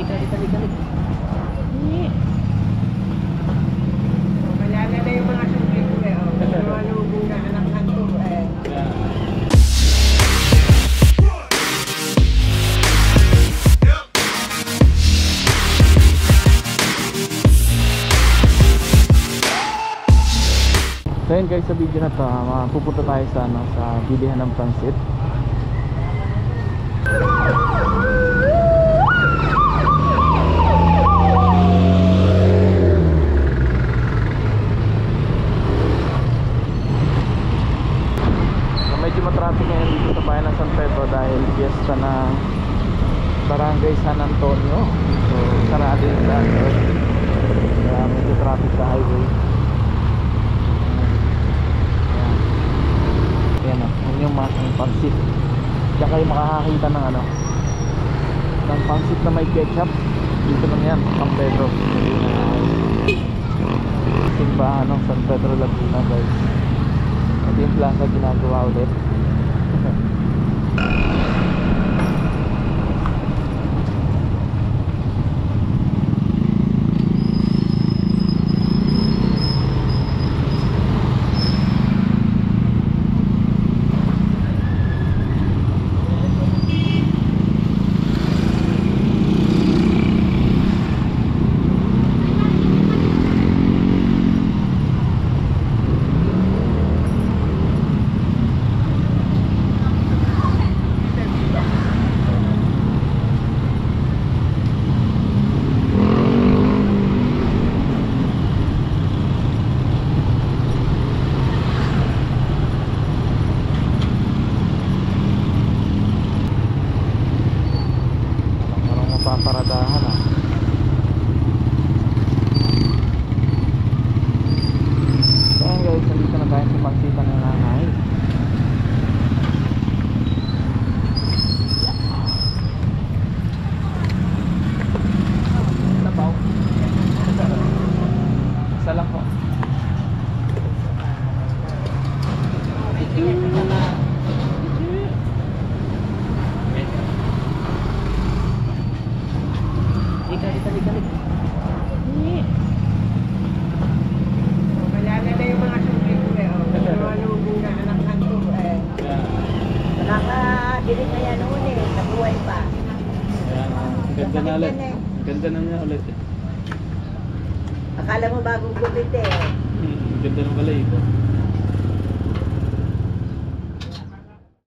Dikalik. Malala na yung mga sungkit ko eh. Malubong na anak ng to eh. So yun guys, sa video na to, pupunta tayo sa, sa bilihan ng pansit. So, medyo matraffic ngayon dito sa bayan ng San Pedro dahil fiesta ng Barangay San Antonio. So sarado yung daan, kaya medyo traffic sa highway. Yan o, yun yung masang pansit. Diyan kayo makakakita ng ano, ng pansit na may ketchup. Dito lang yan, San Pedro simbahan ng San Pedro Laguna guys. Ito yung plaza ginagawa ulit. Paparadahan ah. So ayan guys, nandito na tayo sa pagsitan ng nanay. Tabaw. Isa lang po. Dikalik. Malala na yung mga sungkit ko eh. Malubong na anak ng to eh. Nakadilig na yan noon eh. Nabuhay pa. Ganda na ulit. Ganda na niya ulit eh. Akala mo bagong gupit eh. Ganda ng balay ito.